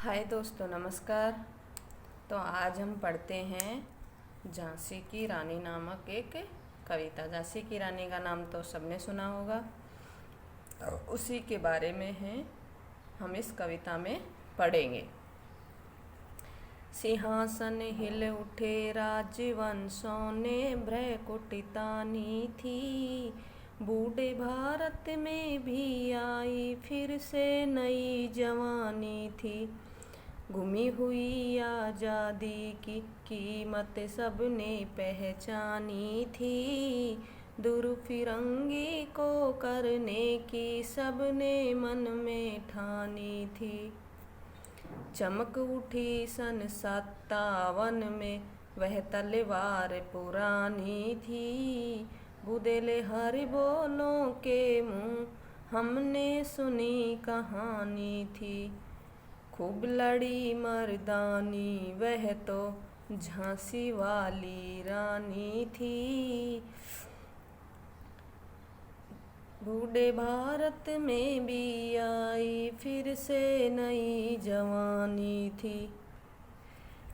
हाय दोस्तों, नमस्कार। तो आज हम पढ़ते हैं झांसी की रानी नामक एक कविता। झांसी की रानी का नाम तो सबने सुना होगा, तो उसी के बारे में है हम इस कविता में पढ़ेंगे। सिंहासन हिल उठे राजवंशों ने भ्रकुटितानी थी। बूढ़े भारत में भी आई फिर से नई जवानी थी। गुमी हुई आज़ादी की कीमत सबने पहचानी थी। दुर्फिरंगी को करने की सबने मन में ठानी थी। चमक उठी सन 57 में वह तलवार पुरानी थी। बुदेले हर बोलों के मुँह हमने सुनी कहानी थी। खूब लड़ी मर्दानी वह तो झांसी वाली रानी थी। बूढ़े भारत में भी आई फिर से नई जवानी थी।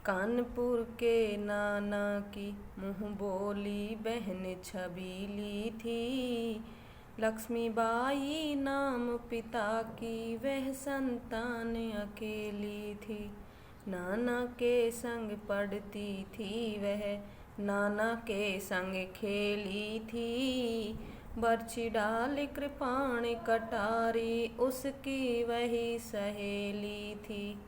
कानपुर के नाना की मुँह बोली बहन छबीली थी। लक्ष्मीबाई नाम पिता की वह संतान अकेली थी। नाना के संग पढ़ती थी वह, नाना के संग खेली थी। बरछी डाल कृपाण कटारी उसकी वही सहेली थी।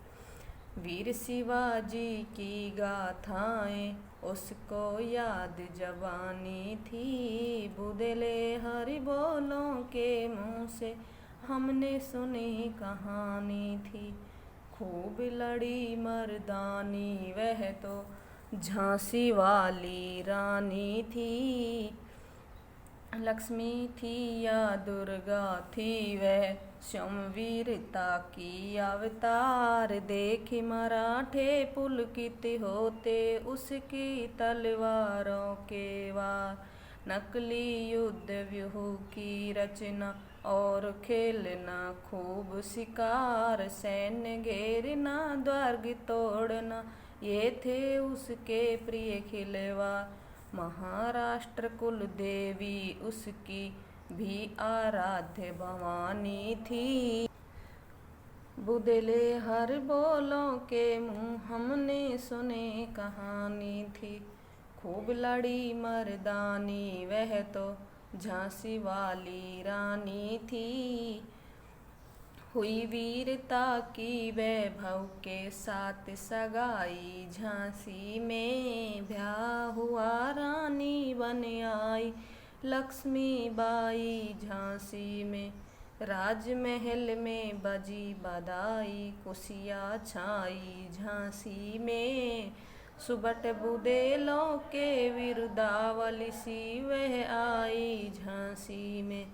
वीर शिवाजी की गाथाएं उसको याद जबानी थी। बुदले हरि बोलों के मुँह से हमने सुनी कहानी थी। खूब लड़ी मर्दानी वह तो झांसी वाली रानी थी। लक्ष्मी थी या दुर्गा थी वह, शमवीरता की अवतार। देखी मराठे पुलकित होते उसकी तलवारों के वार। नकली युद्ध व्यूह की रचना और खेलना खूब शिकार। सैन्य घेरना द्वार तोड़ना ये थे उसके प्रिय खिलवाड़। महाराष्ट्र कुल देवी उसकी भी आराध्य भवानी थी। बुदले हर बोलों के मुँह हमने सुने कहानी थी। खूब लड़ी मर्दानी वह तो झांसी वाली रानी थी। हुई वीरता की वैभव के साथ सगाई झांसी में। ब्याह हुआ रानी बन आई लक्ष्मीबाई झांसी में। राजमहल में बजी बधाई खुशियाँ छाई झांसी में। सुबट बुदेलों के विरुदावली सी वह आई झांसी में।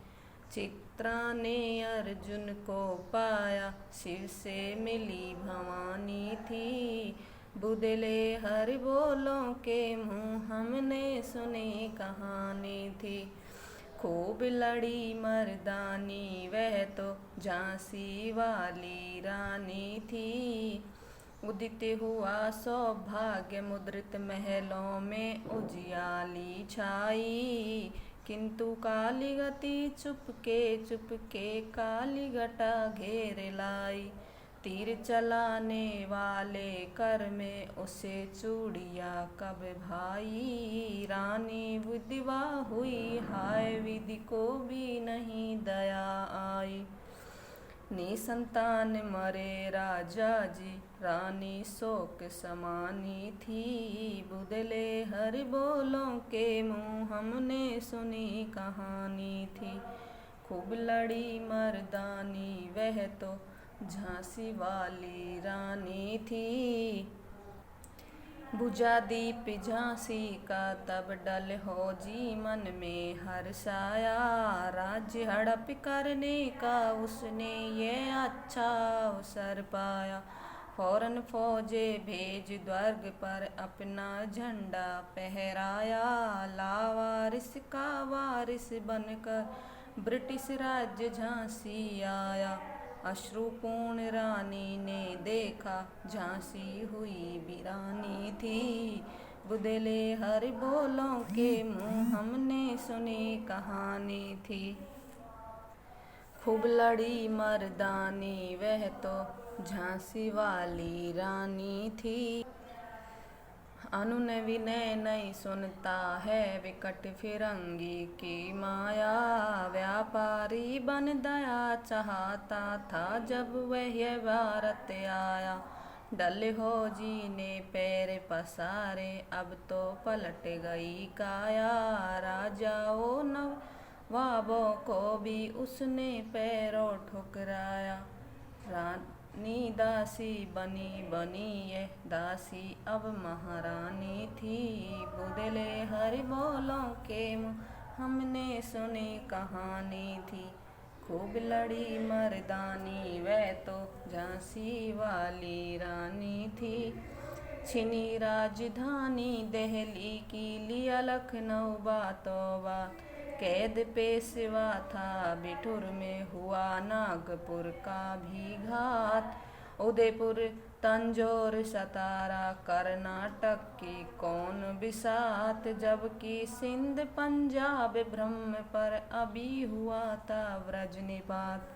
चित्रा ने अर्जुन को पाया शिव से मिली भवानी थी। बुदले हर बोलों के मुँह हमने सुनी कहानी थी। खूब लड़ी मर्दानी वह तो झांसी वाली रानी थी। उदित हुआ सौभाग्य मुद्रित महलों में उजियाली छाई। किंतु काली गति चुपके काली घटा घेर लाई। तीर चलाने वाले कर में उसे चूड़िया कब भाई। रानी विधवा हुई हाय विधि को भी नहीं दया आई। निसंतान मरे राजा जी रानी शोक समानी थी। बुदले हर बोलों के मुँह हमने सुनी कहानी थी। खूब लड़ी मर्दानी वह तो झांसी वाली रानी थी। बुझा दीप झांसी का तब डल हो जी मन में हर्षाया। राज्य हड़प करने का उसने ये अच्छा अवसर पाया। फौरन फौजे भेज द्वार पर अपना झंडा फहराया। लावारिस का वारिस बनकर ब्रिटिश राज्य झांसी आया। अश्रुपूर्ण रानी ने देखा, झांसी हुई वीरानी थी। बुदले हर बोलों के मुँह हमने सुनी कहानी थी। खूब लड़ी मर्दानी वह तो झांसी वाली रानी थी। अनुनय विनय नहीं सुनता है, विकट फिरंगी की माया। व्यापारी बन दया चाहता था, जब वह भारत आया। डल हो जी ने पैर पसारे, अब तो पलट गई काया। राजाओं नवाबों को भी उसने पैरों ठुकराया। रानी दासी बनी बनी यह दासी अब महारानी थी। बुदले हर बोलों के मुँह हमने सुनी कहानी थी। खूब लड़ी मर्दानी वह तो झांसी वाली रानी थी। छिनी राजधानी दिल्ली की, लिया लखनऊ बातों बात। कैद पेशवा था बिठुर में, हुआ नागपुर का भी घात। उदयपुर तंजौर सतारा कर्नाटक की कौन बिसात। जबकि सिंध पंजाब ब्रह्म पर अभी हुआ था व्रजनिपात।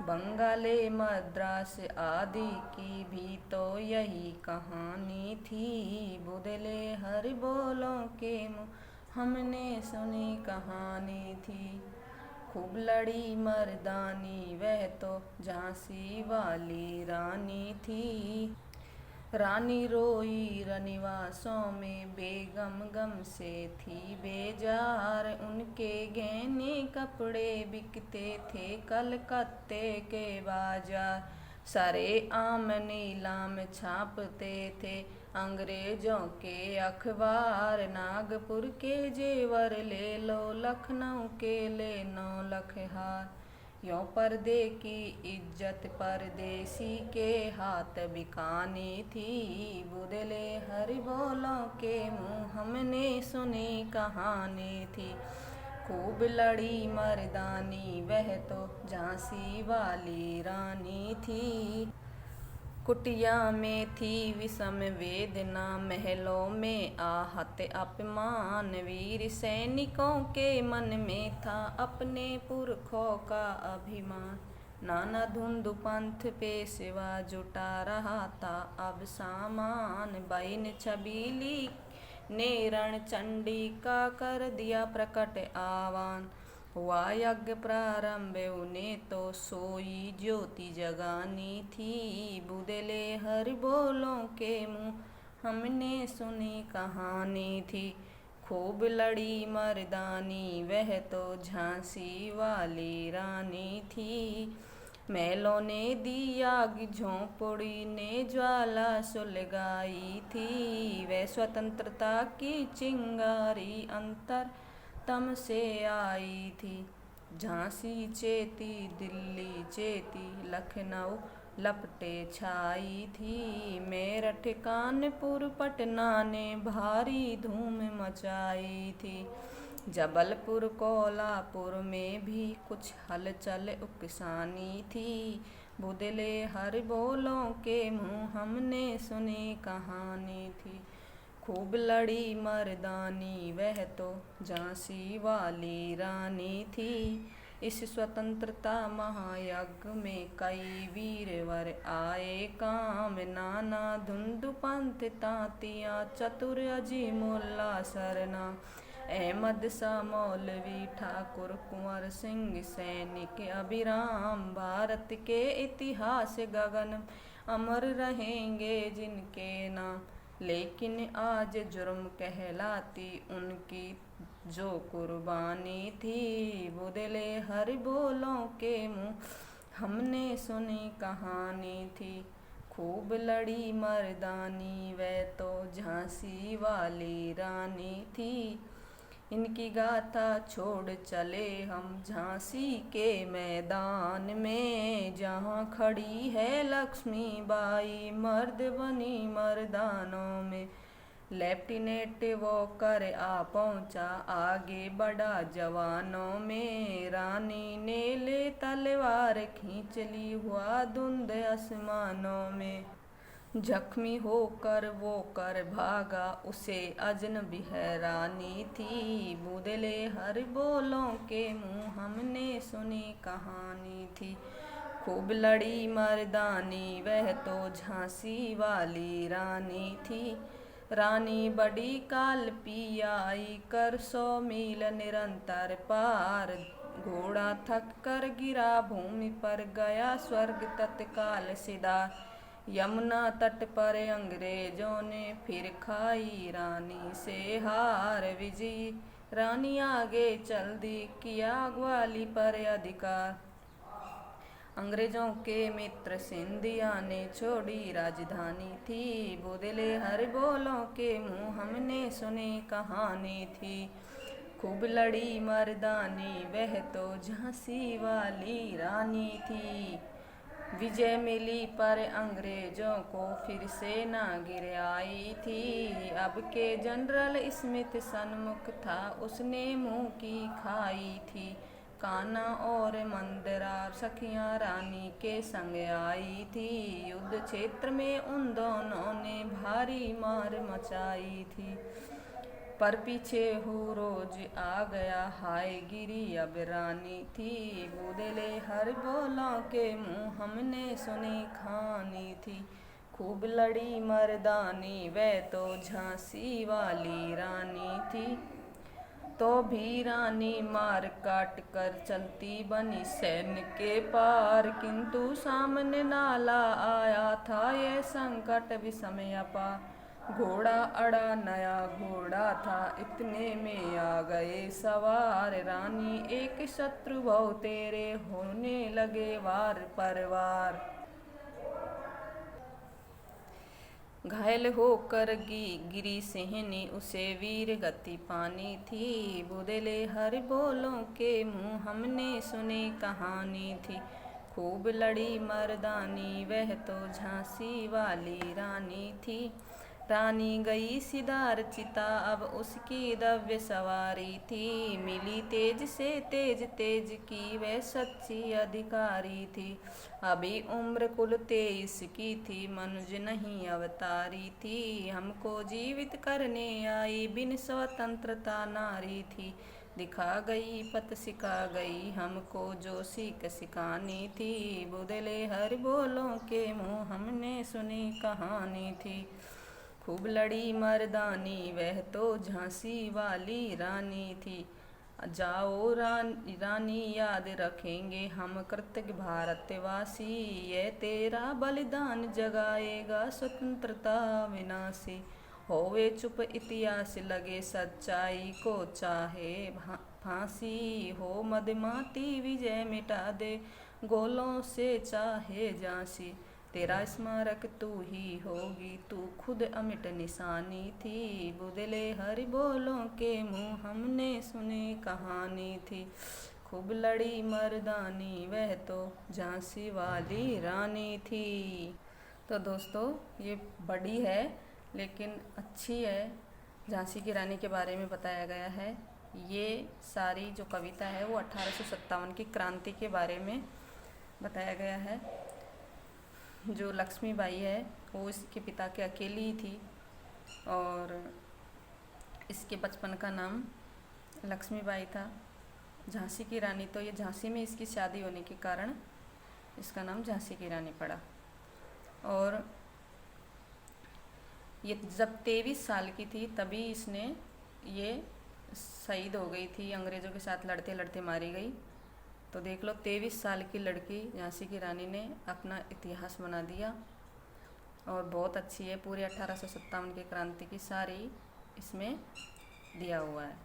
बंगाले मद्रास आदि की भी तो यही कहानी थी। बुदले हर बोलों के मुँह हमने सुनी कहानी थी। खूब लड़ी मर्दानी वह तो झांसी वाली रानी थी। रानी रोई रनिवासों में, बेगम गम से थी बेजार। उनके गहने कपड़े बिकते थे कलकत्ते के बाजार। सरे आम नीलाम छापते थे अंग्रेजों के अखबार। नागपुर के जेवर ले लो, लखनऊ के ले 9 लाख हार। यों पर्दे की इज्जत परदेसी के हाथ बिकानी थी। बुदले हर बोलों के मुँह हमने सुनी कहानी थी। खूब लड़ी मर्दानी वह तो झांसी वाली रानी थी। कुटिया में थी विषम वेदना, महलों में आहत अपमान। वीर सैनिकों के मन में था अपने पुरखों का अभिमान। नाना धुंध पंथ पेशवा जुटा रहा था अब सामान। बहन छबीली ने रण चंडी का कर दिया प्रकट आह्वान। हुआ यज्ञ प्रारंभ उन्हें तो सोई ज्योति जगानी थी। बुदले हर बोलों के मुँह हमने सुनी कहानी थी। खूब लड़ी मर्दानी वह तो झांसी वाली रानी थी। महलों ने दी आग, झोंपड़ी ने ज्वाला सुलगाई थी। वह स्वतंत्रता की चिंगारी अंतर तम से आई थी। झांसी चेती, दिल्ली चेती, लखनऊ लपटे छाई थी। मेरठ कानपुर पटना ने भारी धूम मचाई थी। जबलपुर कोल्हापुर में भी कुछ हलचल उकसानी थी। बुदले हर बोलों के मुँह हमने सुनी कहानी थी। खूब लड़ी मर्दानी वह तो झांसी वाली रानी थी। इस स्वतंत्रता महायज्ञ में कई वीरवर आए काम। नाना धुंध पंथ तांतियाँ चतुर अजीमुल्ला सरना। अहमद शाह मौलवी ठाकुर कुंवर सिंह सैनिक अभिराम। भारत के इतिहास गगन अमर रहेंगे जिनके नाम। लेकिन आज जुर्म कहलाती उनकी जो कुर्बानी थी। बुदले हर बोलों के मुँह हमने सुनी कहानी थी। खूब लड़ी मर्दानी वह तो झांसी वाली रानी थी। इनकी गाथा छोड़ चले हम झांसी के मैदान में। जहाँ खड़ी है लक्ष्मीबाई मर्द बनी मर्दानों में। लेफ्टिनेंट वो कर आ पहुंचा, आगे बढ़ा जवानों में। रानी ने ले तलवार खींच ली, हुआ धुंध आसमानों में। जख्मी होकर वो कर भागा, उसे अजनबी हैरानी थी। बूदले हर बोलों के मुँह हमने सुनी कहानी थी। खूब लड़ी मर्दानी वह तो झांसी वाली रानी थी। रानी बड़ी काल पी आई कर 100 मील निरंतर पार। घोड़ा थक कर गिरा भूमि पर, गया स्वर्ग तत्काल सिधार। यमुना तट पर अंग्रेजों ने फिर खाई रानी से हार। विजयी रानी आगे चल दी, किया ग्वाली पर अधिकार। अंग्रेजों के मित्र सिंधिया ने छोड़ी राजधानी थी। बूदले हर बोलों के मुँह हमने सुनी कहानी थी। खूब लड़ी मर्दानी वह तो झांसी वाली रानी थी। विजय मिली पर अंग्रेजों को फिर से ना गिर आई थी। अब के जनरल स्मिथ सन्मुख था, उसने मुंह की खाई थी। कान्हा और मंदरा सखियां रानी के संग आई थी। युद्ध क्षेत्र में उन दोनों ने भारी मार मचाई थी। पर पीछे हो रोज आ गया, हाय गिरी अब रानी थी। बूदले हर बोलों के मुँह हमने सुनी कहानी थी। खूब लड़ी मर्दानी वह तो झांसी वाली रानी थी। तो भी रानी मार काट कर चलती बनी सैन्य के पार। किंतु सामने नाला आया था ये संकट विषम अपार। घोड़ा अड़ा नया घोड़ा था, इतने में आ गए सवार। रानी एक शत्रु भव तेरे, होने लगे वार पर वार। घायल होकर गिरी सिंहनी, उसे वीर गति पानी थी। बूदले हर बोलों के मुँह हमने सुनी कहानी थी। खूब लड़ी मर्दानी वह तो झांसी वाली रानी थी। रानी गई सिदार चिता, अब उसकी दिव्य सवारी थी। मिली तेज से तेज की वह सच्ची अधिकारी थी। अभी उम्र कुल 23 की थी, मनुज नहीं अवतारी थी। हमको जीवित करने आई बिन स्वतंत्रता नारी थी। दिखा गई पथ सिखा गई हमको जो सीख सिखानी थी। बूदले हर बोलों के मुँह हमने सुनी कहानी थी। खूब लड़ी मर्दानी वह तो झांसी वाली रानी थी। जाओ रानी याद रखेंगे हम कृतज्ञ भारतवासी। ये तेरा बलिदान जगाएगा स्वतंत्रता विनाशी। होवे चुप इतिहास लगे सच्चाई को चाहे फांसी। हो मदमाती विजय मिटा दे गोलों से चाहे झांसी। तेरा स्मारक तू ही होगी, तू खुद अमिट निशानी थी। बूदले हर बोलों के मुँह हमने सुनी कहानी थी। खूब लड़ी मर्दानी वह तो झांसी वाली रानी थी। तो दोस्तों ये बड़ी है लेकिन अच्छी है। झांसी की रानी के बारे में बताया गया है। ये सारी जो कविता है वो 1857 की क्रांति के बारे में बताया गया है। जो लक्ष्मीबाई है वो इसके पिता के अकेली ही थी और इसके बचपन का नाम लक्ष्मीबाई था। झांसी की रानी, तो ये झांसी में इसकी शादी होने के कारण इसका नाम झांसी की रानी पड़ा। और ये जब 23 साल की थी तभी इसने ये शहीद हो गई थी, अंग्रेज़ों के साथ लड़ते लड़ते मारी गई। तो देख लो 23 साल की लड़की झांसी की रानी ने अपना इतिहास बना दिया और बहुत अच्छी है। पूरे 1857 की क्रांति की सारी इसमें दिया हुआ है।